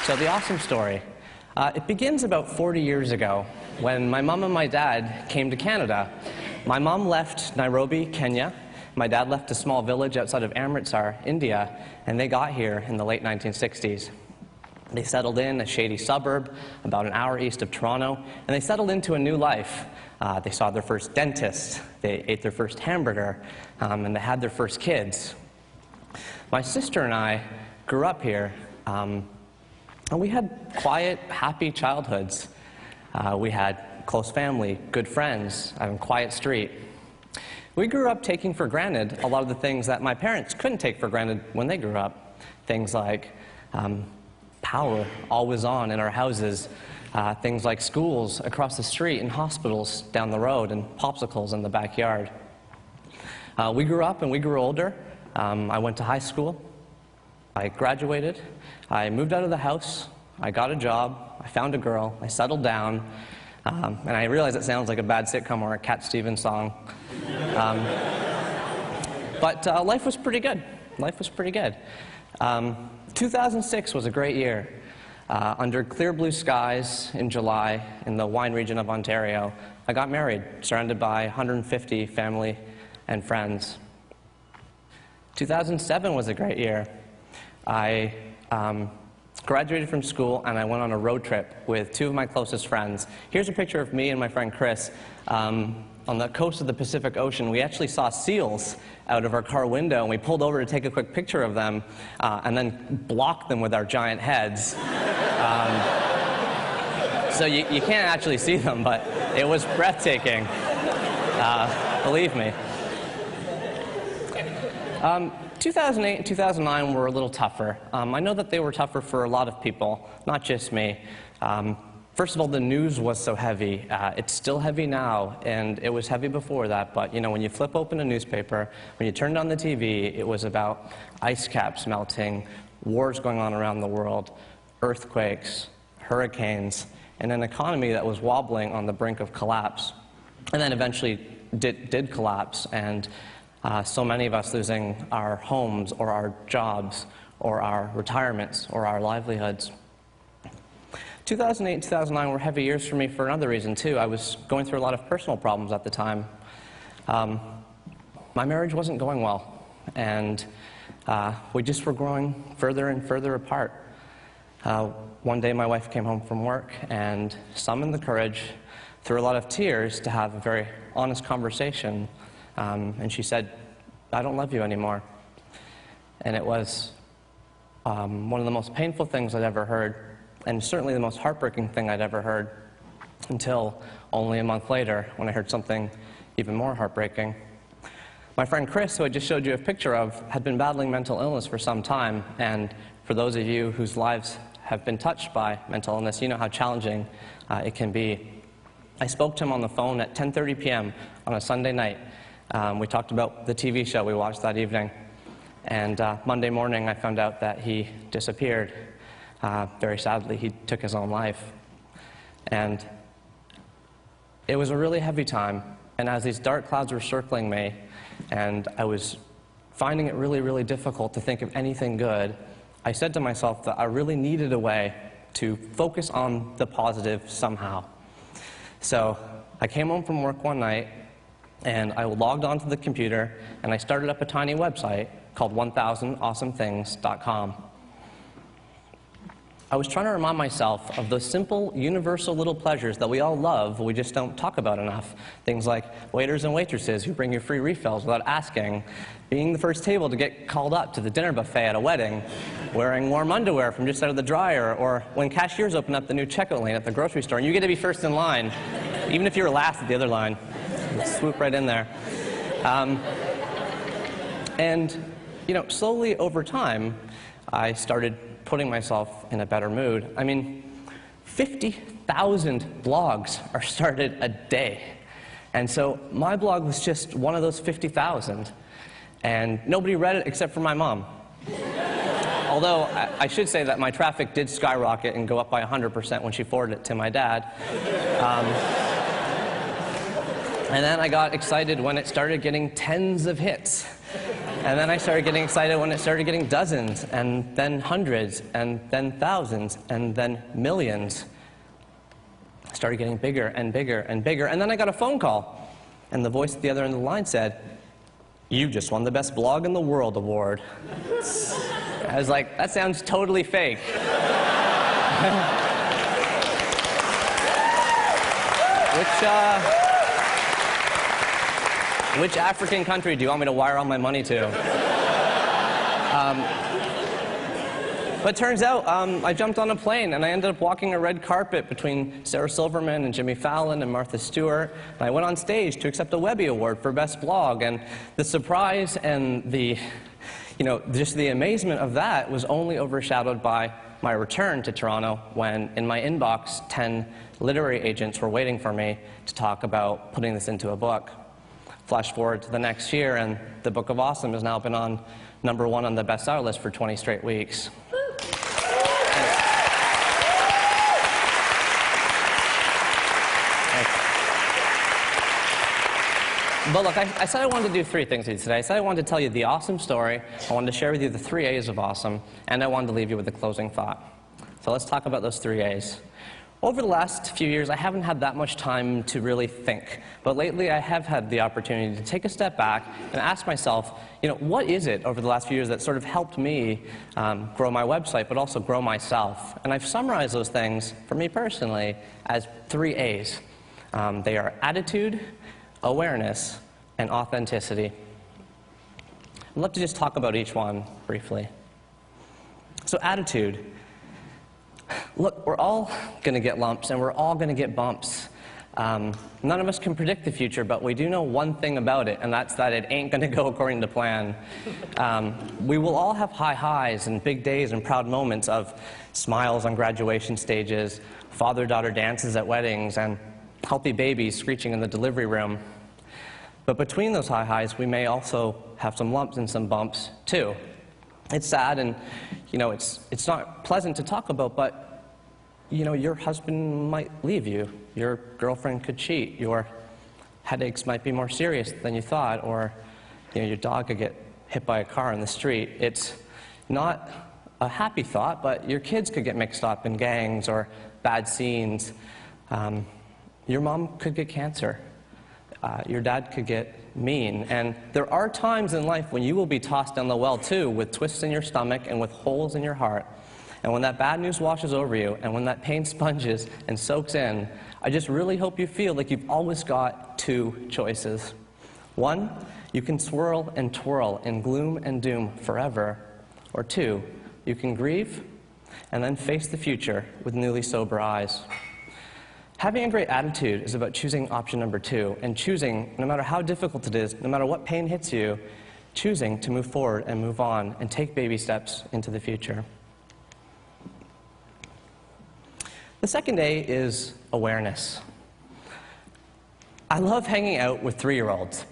So the awesome story. It begins about 40 years ago when my mom and my dad came to Canada. My mom left Nairobi, Kenya. My dad left a small village outside of Amritsar, India, and they got here in the late 1960s. They settled in a shady suburb about an hour east of Toronto, and they settled into a new life. They saw their first dentist, they ate their first hamburger, and they had their first kids. My sister and I grew up here, and we had quiet, happy childhoods. We had close family, good friends, a quiet street. We grew up taking for granted a lot of the things that my parents couldn't take for granted when they grew up. Things like power always on in our houses, things like schools across the street and hospitals down the road and popsicles in the backyard. We grew up and we grew older. I went to high school. I graduated. I moved out of the house. I got a job. I found a girl. I settled down. And I realize it sounds like a bad sitcom or a Cat Stevens song. But life was pretty good. Life was pretty good. 2006 was a great year. Under clear blue skies in July in the wine region of Ontario, I got married, surrounded by 150 family and friends. 2007 was a great year. I graduated from school and I went on a road trip with two of my closest friends. Here's a picture of me and my friend Chris on the coast of the Pacific Ocean. We actually saw seals out of our car window, and we pulled over to take a quick picture of them and then blocked them with our giant heads. So you can't actually see them, but it was breathtaking, believe me. 2008 and 2009 were a little tougher. I know that they were tougher for a lot of people, not just me. First of all, the news was so heavy. It's still heavy now, and it was heavy before that, but you know, when you flip open a newspaper, when you turned on the TV, it was about ice caps melting, wars going on around the world, earthquakes, hurricanes, and an economy that was wobbling on the brink of collapse. And then eventually did collapse, and so many of us losing our homes or our jobs or our retirements or our livelihoods. 2008 and 2009 were heavy years for me for another reason, too. I was going through a lot of personal problems at the time. My marriage wasn't going well, and we just were growing further and further apart. One day my wife came home from work and summoned the courage, through a lot of tears, to have a very honest conversation. And she said, "I don't love you anymore." And it was one of the most painful things I'd ever heard, and certainly the most heartbreaking thing I'd ever heard, until only a month later when I heard something even more heartbreaking. My friend Chris, who I just showed you a picture of, had been battling mental illness for some time, and for those of you whose lives have been touched by mental illness, you know how challenging it can be. I spoke to him on the phone at 10:30 p.m. on a Sunday night. We talked about the TV show we watched that evening, and Monday morning I found out that he disappeared. Very sadly, he took his own life. And it was a really heavy time, and as these dark clouds were circling me, and I was finding it really, really difficult to think of anything good, I said to myself that I really needed a way to focus on the positive somehow. So I came home from work one night, and I logged onto the computer, and I started up a tiny website called 1000awesomethings.com. I was trying to remind myself of those simple, universal little pleasures that we all love, but we just don't talk about enough. Things like waiters and waitresses who bring you free refills without asking, being the first table to get called up to the dinner buffet at a wedding, wearing warm underwear from just out of the dryer, or when cashiers open up the new checkout lane at the grocery store and you get to be first in line, even if you were last at the other line. Swoop right in there. And, you know, slowly over time, I started putting myself in a better mood. I mean, 50,000 blogs are started a day. And so my blog was just one of those 50,000. And nobody read it except for my mom. Although I should say that my traffic did skyrocket and go up by 100% when she forwarded it to my dad. And then I got excited when it started getting tens of hits. And then I started getting excited when it started getting dozens, and then hundreds, and then thousands, and then millions. It started getting bigger and bigger and bigger, and then I got a phone call, and the voice at the other end of the line said, "You just won the Best Blog in the World award." I was like, that sounds totally fake. Which African country do you want me to wire all my money to? But it turns out I jumped on a plane and I ended up walking a red carpet between Sarah Silverman and Jimmy Fallon and Martha Stewart. And I went on stage to accept a Webby Award for Best Blog. And the surprise and just the amazement of that was only overshadowed by my return to Toronto when, in my inbox, 10 literary agents were waiting for me to talk about putting this into a book. Flash forward to the next year, and the Book of Awesome has now been on #1 on the bestseller list for 20 straight weeks. But look, I said I wanted to do 3 things with you today. I said I wanted to tell you the awesome story, I wanted to share with you the 3 A's of awesome, and I wanted to leave you with a closing thought. So let's talk about those 3 A's. Over the last few years, I haven't had that much time to really think, but lately I have had the opportunity to take a step back and ask myself, what is it over the last few years that sort of helped me grow my website, but also grow myself? And I've summarized those things, for me personally, as 3 A's. They are attitude, awareness, and authenticity. I'd love to just talk about each one briefly. So attitude. Look, we're all going to get lumps, and we're all going to get bumps. None of us can predict the future, but we do know one thing about it, and that's that it ain't going to go according to plan. We will all have high highs and big days and proud moments of smiles on graduation stages, father-daughter dances at weddings, and healthy babies screeching in the delivery room. But between those high highs, we may also have some lumps and some bumps, too. It's sad, and it's not pleasant to talk about, but your husband might leave you, your girlfriend could cheat, your headaches might be more serious than you thought, or your dog could get hit by a car in the street. It's not a happy thought, but your kids could get mixed up in gangs or bad scenes. Your mom could get cancer. Your dad could get mean. And there are times in life when you will be tossed down the well too, with twists in your stomach and with holes in your heart. And when that bad news washes over you, and when that pain sponges and soaks in, I just really hope you feel like you've always got 2 choices. 1, you can swirl and twirl in gloom and doom forever. Or 2, you can grieve and then face the future with newly sober eyes. Having a great attitude is about choosing option number 2, and choosing, no matter how difficult it is, no matter what pain hits you, choosing to move forward and move on and take baby steps into the future. The second A is awareness. I love hanging out with 3-year-olds.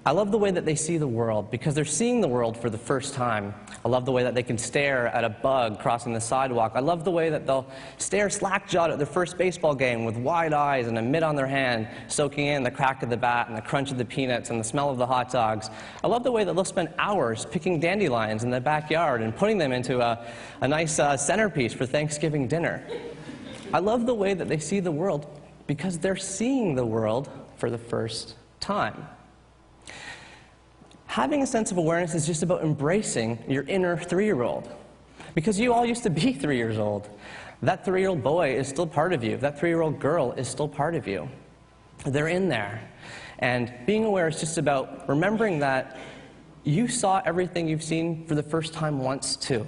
I love the way that they see the world, because they're seeing the world for the first time. I love the way that they can stare at a bug crossing the sidewalk. I love the way that they'll stare slack-jawed at their first baseball game with wide eyes and a mitt on their hand, soaking in the crack of the bat and the crunch of the peanuts and the smell of the hot dogs. I love the way that they'll spend hours picking dandelions in the backyard and putting them into a nice centerpiece for Thanksgiving dinner. I love the way that they see the world, because they're seeing the world for the first time. Having a sense of awareness is just about embracing your inner 3-year-old. Because you all used to be 3 years old. That 3-year-old boy is still part of you. That 3-year-old girl is still part of you. They're in there. And being aware is just about remembering that you saw everything you've seen for the first time once, too.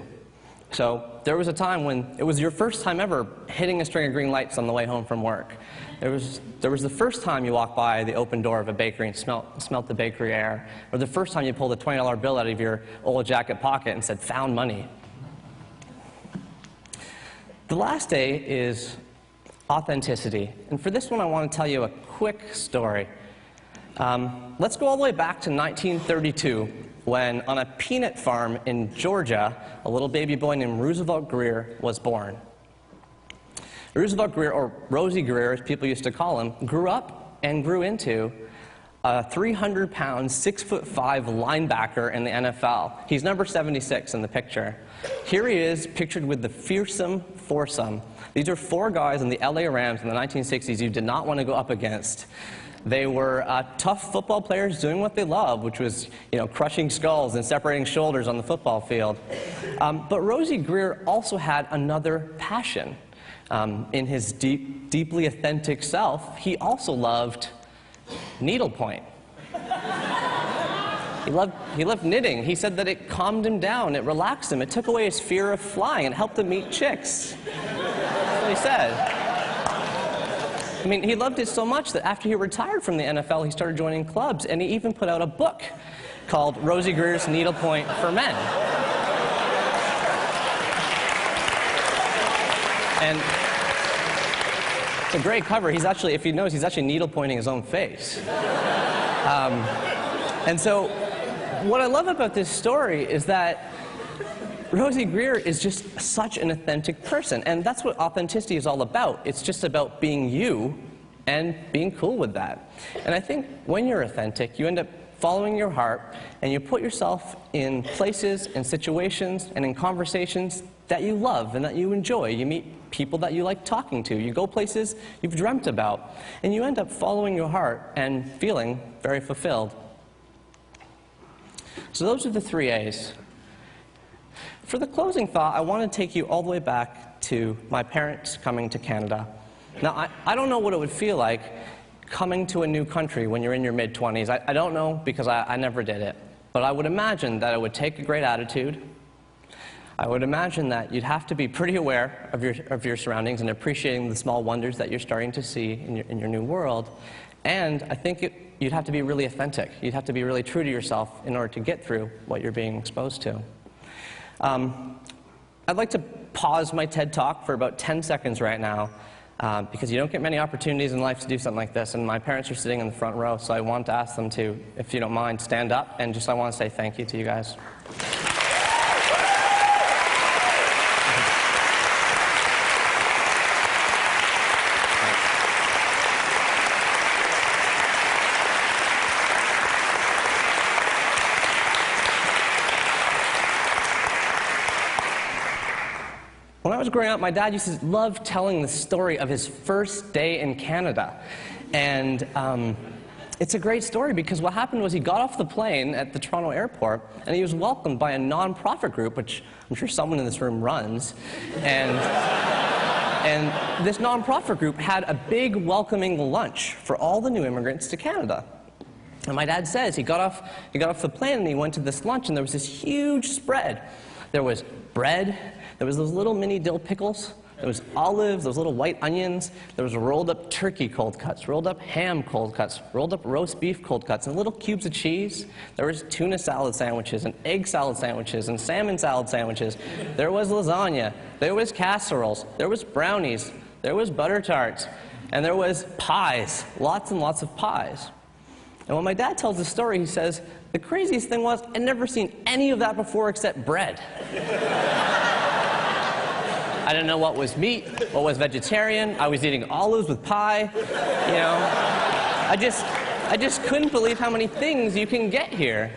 So there was a time when it was your first time ever hitting a string of green lights on the way home from work. There was the first time you walked by the open door of a bakery and smelt the bakery air, or the first time you pulled a $20 bill out of your old jacket pocket and said, "Found money." The last A is authenticity. And for this one, I want to tell you a quick story. Let's go all the way back to 1932, when on a peanut farm in Georgia, a little baby boy named Roosevelt Greer was born. Roosevelt Greer, or Rosie Greer as people used to call him, grew up and grew into a 300-pound, 6'5" linebacker in the NFL. He's number 76 in the picture. Here he is, pictured with the fearsome foursome. These are 4 guys in the LA Rams in the 1960s you did not want to go up against. They were tough football players doing what they loved, which was, crushing skulls and separating shoulders on the football field. But Rosie Greer also had another passion. In his deeply authentic self, he also loved needlepoint. He loved knitting. He said that it calmed him down, it relaxed him, it took away his fear of flying, it helped him meet chicks. That's what he said. I mean, he loved it so much that after he retired from the NFL, he started joining clubs, and he even put out a book called Rosie Greer's Needlepoint for Men. And it's a great cover. He's actually, if you notice, he's actually needlepointing his own face. And so, what I love about this story is that Rosie Greer is just such an authentic person, and that's what authenticity is all about. It's just about being you and being cool with that. And I think when you're authentic, you end up following your heart, and you put yourself in places and situations and in conversations that you love and that you enjoy. You meet people that you like talking to. You go places you've dreamt about, and you end up following your heart and feeling very fulfilled. So those are the 3 A's. For the closing thought, I want to take you all the way back to my parents coming to Canada. Now, I don't know what it would feel like coming to a new country when you're in your mid-20s. I don't know because I never did it. But I would imagine that it would take a great attitude. I would imagine that you'd have to be pretty aware of your surroundings and appreciating the small wonders that you're starting to see in your new world. And I think you'd have to be really authentic. You'd have to be really true to yourself in order to get through what you're being exposed to. I'd like to pause my TED Talk for about 10 seconds right now, because you don't get many opportunities in life to do something like this, and my parents are sitting in the front row, so I want to ask them to, if you don't mind, stand up, and I want to say thank you to you guys. When I was growing up, my dad used to love telling the story of his first day in Canada. And it's a great story because what happened was he got off the plane at the Toronto airport, and he was welcomed by a non-profit group, which I'm sure someone in this room runs. And this non-profit group had a big welcoming lunch for all the new immigrants to Canada. And my dad says he got off the plane and he went to this lunch, and there was this huge spread. There was bread. There was those little mini dill pickles. There was olives, those little white onions. There was rolled up turkey cold cuts, rolled up ham cold cuts, rolled up roast beef cold cuts, and little cubes of cheese. There was tuna salad sandwiches, and egg salad sandwiches, and salmon salad sandwiches. There was lasagna. There was casseroles. There was brownies. There was butter tarts. And there was pies, lots and lots of pies. And when my dad tells the story, he says, the craziest thing was, I'd never seen any of that before except bread. I didn't know what was meat, what was vegetarian. I was eating olives with pie. I just couldn't believe how many things you can get here.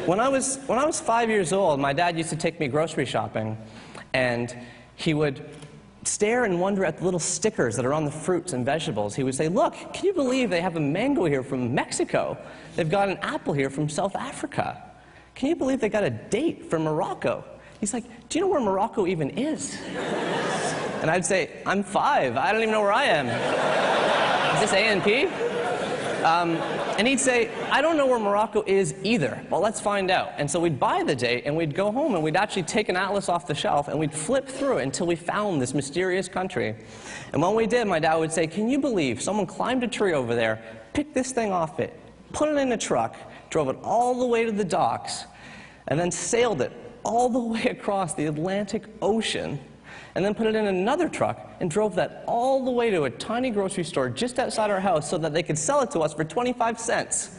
When I was 5 years old, my dad used to take me grocery shopping, and he would stare and wonder at the little stickers that are on the fruits and vegetables. He would say, look, can you believe they have a mango here from Mexico? They've got an apple here from South Africa. Can you believe they got a date from Morocco? He's like, do you know where Morocco even is? And I'd say, I'm 5. I don't even know where I am. Is this A&P? And he'd say, I don't know where Morocco is either. Well, let's find out. And so we'd buy the date, and we'd go home, and we'd actually take an atlas off the shelf, and we'd flip through it until we found this mysterious country. And when we did, my dad would say, can you believe someone climbed a tree over there, picked this thing off it, put it in a truck, drove it all the way to the docks, and then sailed it all the way across the Atlantic Ocean, and then put it in another truck and drove that all the way to a tiny grocery store just outside our house so that they could sell it to us for 25 cents.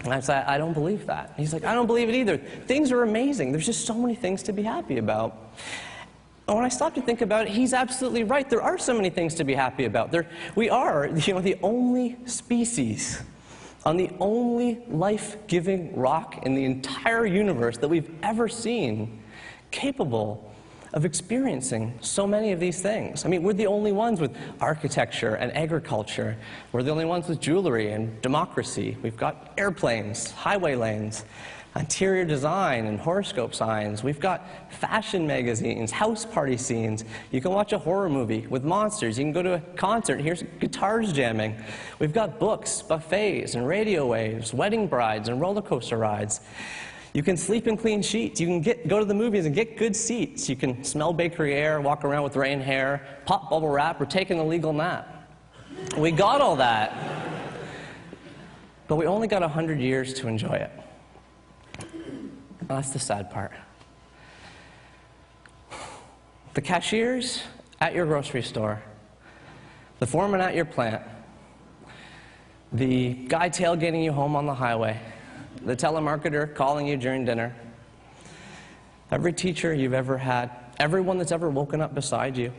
And I said, I don't believe that. He's like, I don't believe it either. Things are amazing. There's just so many things to be happy about. And when I stop to think about it, he's absolutely right. There are so many things to be happy about. We are, the only species on the only life-giving rock in the entire universe that we've ever seen capable of experiencing so many of these things. I mean, we're the only ones with architecture and agriculture. We're the only ones with jewelry and democracy. We've got airplanes, highway lanes, interior design and horoscope signs. We've got fashion magazines, house party scenes. You can watch a horror movie with monsters. You can go to a concert, hear guitars jamming. We've got books, buffets, and radio waves, wedding brides, and roller coaster rides. You can sleep in clean sheets. You can go to the movies and get good seats. You can smell bakery air, walk around with rain hair, pop bubble wrap, or take an illegal nap. We got all that. But we only got 100 years to enjoy it. That's the sad part. The cashiers at your grocery store, the foreman at your plant, the guy tailgating you home on the highway, the telemarketer calling you during dinner, every teacher you've ever had, everyone that's ever woken up beside you,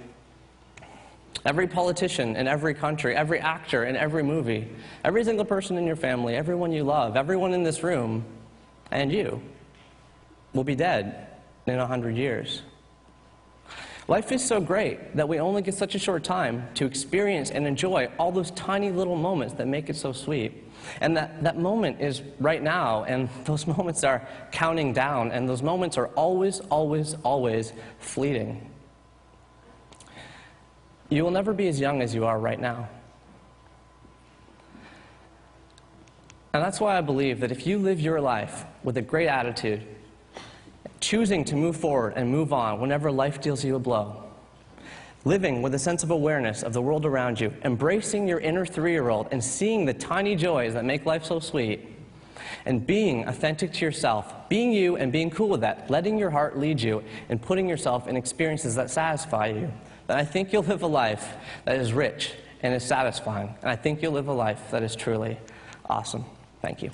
every politician in every country, every actor in every movie, every single person in your family, everyone you love, everyone in this room, and you will be dead in 100 years. Life is so great that we only get such a short time to experience and enjoy all those tiny little moments that make it so sweet. And that moment is right now, and those moments are counting down, and those moments are always, always, always fleeting. You will never be as young as you are right now. And that's why I believe that if you live your life with a great attitude, choosing to move forward and move on whenever life deals you a blow, living with a sense of awareness of the world around you, embracing your inner 3-year-old and seeing the tiny joys that make life so sweet, and being authentic to yourself, being you and being cool with that, letting your heart lead you and putting yourself in experiences that satisfy you, then I think you'll live a life that is rich and is satisfying, and I think you'll live a life that is truly awesome. Thank you.